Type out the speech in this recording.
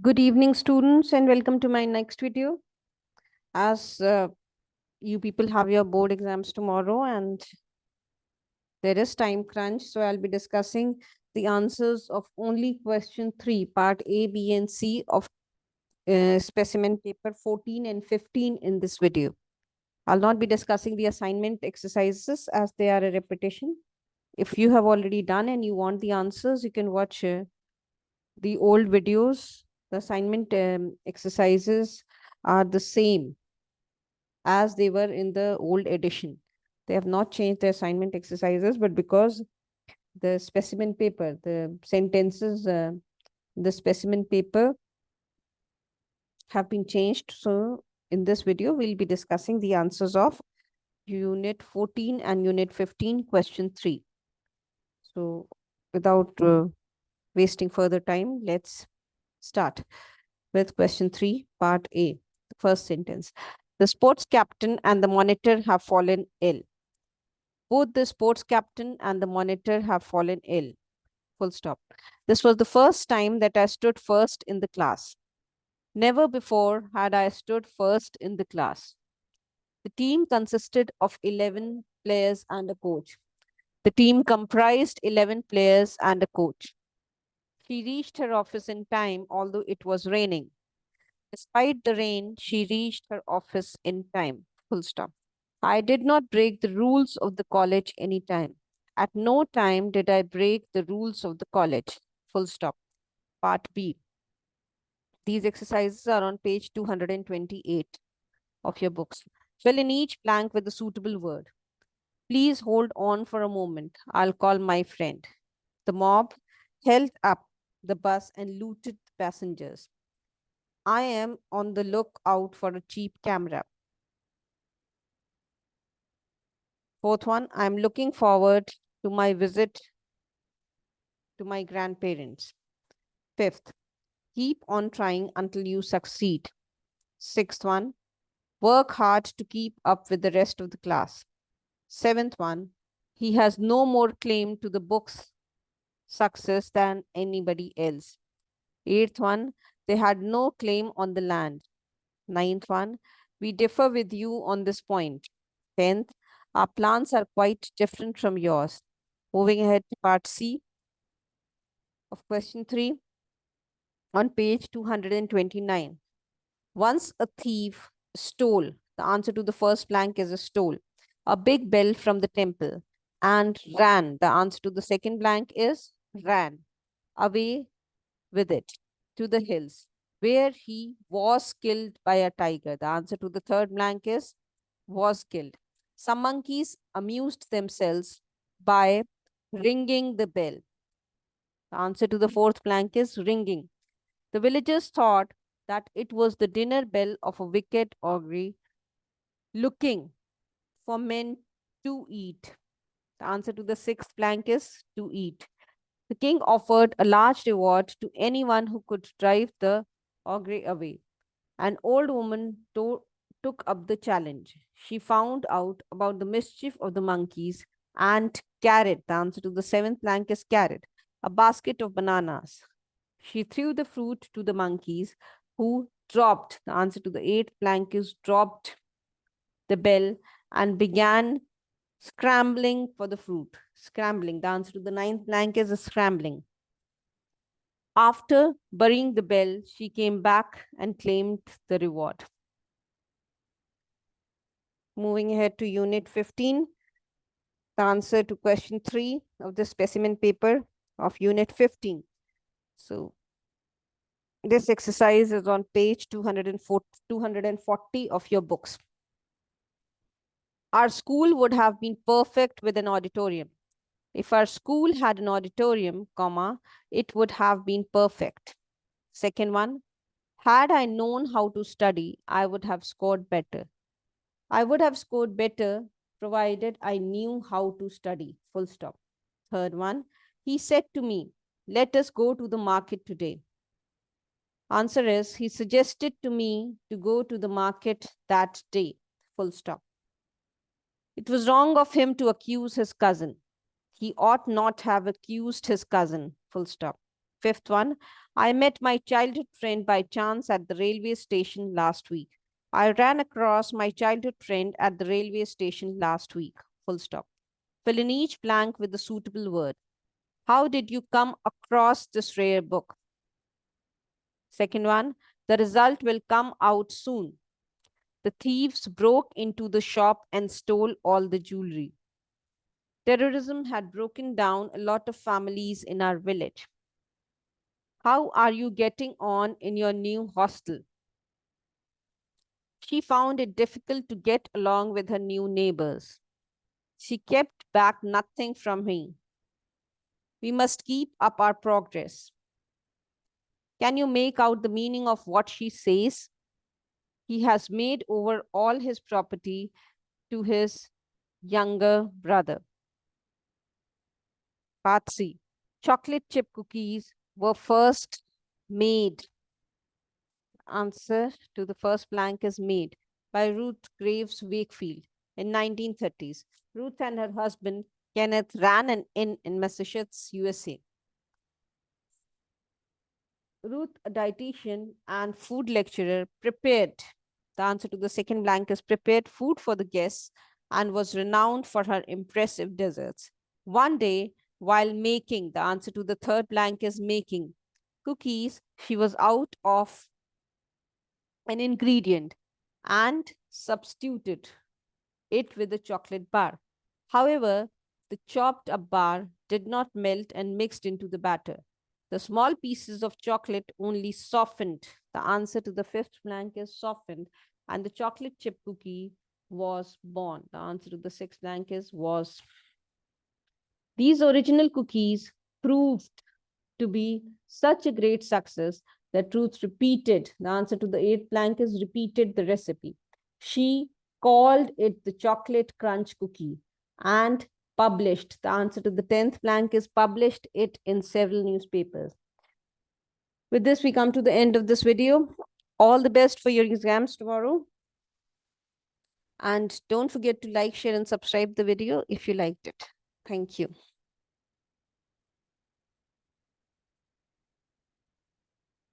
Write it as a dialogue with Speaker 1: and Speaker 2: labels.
Speaker 1: Good evening, students, and welcome to my next video. As you people have your board exams tomorrow and there is time crunch, so I'll be discussing the answers of only question 3, part A, B, and C of specimen paper 14 and 15 in this video. I'll not be discussing the assignment exercises as they are a repetition. If you have already done and you want the answers, you can watch the old videos. The assignment exercises are the same as they were in the old edition. They have not changed the assignment exercises, but because the specimen paper, the sentences, the specimen paper have been changed. So in this video, we'll be discussing the answers of Unit 14 and Unit 15, question 3. So without wasting further time, let's start with question 3, part A, the first sentence. The sports captain and the monitor have fallen ill. Both the sports captain and the monitor have fallen ill. Full stop. This was the first time that I stood first in the class. Never before had I stood first in the class. The team consisted of 11 players and a coach. The team comprised 11 players and a coach. She reached her office in time, although it was raining. Despite the rain, she reached her office in time. Full stop. I did not break the rules of the college any time. At no time did I break the rules of the college. Full stop. Part B. These exercises are on page 228 of your books. Fill in each blank with a suitable word. Please hold on for a moment. I'll call my friend. The mob held up the bus and looted the passengers. I am on the lookout for a cheap camera. Fourth one, I'm looking forward to my visit to my grandparents. Fifth, keep on trying until you succeed. Sixth one, work hard to keep up with the rest of the class. Seventh one, he has no more claim to the book's success than anybody else. Eighth one, they had no claim on the land. Ninth one, we differ with you on this point. 10th, our plans are quite different from yours. Moving ahead to part C of question 3 on page 229. Once a thief stole, the answer to the first blank is a stole, a big bell from the temple and ran. The answer to the second blank is ran away with it to the hills where he was killed by a tiger. The answer to the third blank is was killed. Some monkeys amused themselves by ringing the bell. The answer to the fourth blank is ringing. The villagers thought that it was the dinner bell of a wicked ogre looking for men to eat. The answer to the sixth blank is to eat. The king offered a large reward to anyone who could drive the ogre away. An old woman took up the challenge. She found out about the mischief of the monkeys and carried, the answer to the seventh blank is carried, a basket of bananas. She threw the fruit to the monkeys who dropped, the answer to the eighth blank is dropped the bell and began scrambling for the fruit. Scrambling, the answer to the ninth blank is scrambling. After burying the bell, she came back and claimed the reward. Moving ahead to Unit 15, the answer to question 3 of the specimen paper of Unit 15. So this exercise is on page 240 of your books. Our school would have been perfect with an auditorium. If our school had an auditorium, comma, it would have been perfect. Second one, had I known how to study, I would have scored better. I would have scored better provided I knew how to study. Full stop. Third one, he said to me, let us go to the market today. Answer is, he suggested to me to go to the market that day. Full stop. It was wrong of him to accuse his cousin. He ought not have accused his cousin. Full stop. fifth one, I met my childhood friend by chance at the railway station last week. I ran across my childhood friend at the railway station last week. Full stop. Fill in each blank with a suitable word. How did you come across this rare book? Second one, the result will come out soon. The thieves broke into the shop and stole all the jewelry. Terrorism had broken down a lot of families in our village. How are you getting on in your new hostel? She found it difficult to get along with her new neighbors. She kept back nothing from me. We must keep up our progress. Can you make out the meaning of what she says? He has made over all his property to his younger brother. Part C. Chocolate chip cookies were first made. Answer to the first blank is made by Ruth Graves Wakefield in 1930s. Ruth and her husband Kenneth ran an inn in Massachusetts, USA. Ruth, a dietitian and food lecturer, prepared. The answer to the second blank is prepared food for the guests and was renowned for her impressive desserts. One day, while making, the answer to the third blank is making cookies, she was out of an ingredient and substituted it with a chocolate bar. However, the chopped up bar did not melt and mixed into the batter. The small pieces of chocolate only softened. The answer to the fifth blank is softened, and the chocolate chip cookie was born. The answer to the sixth blank is was. These original cookies proved to be such a great success that Ruth repeated. The answer to the eighth blank is repeated the recipe. She called it the chocolate crunch cookie and published. The answer to the 10th blank is published it in several newspapers. With this, we come to the end of this video. All the best for your exams tomorrow. And don't forget to like, share, and subscribe the video if you liked it. Thank you.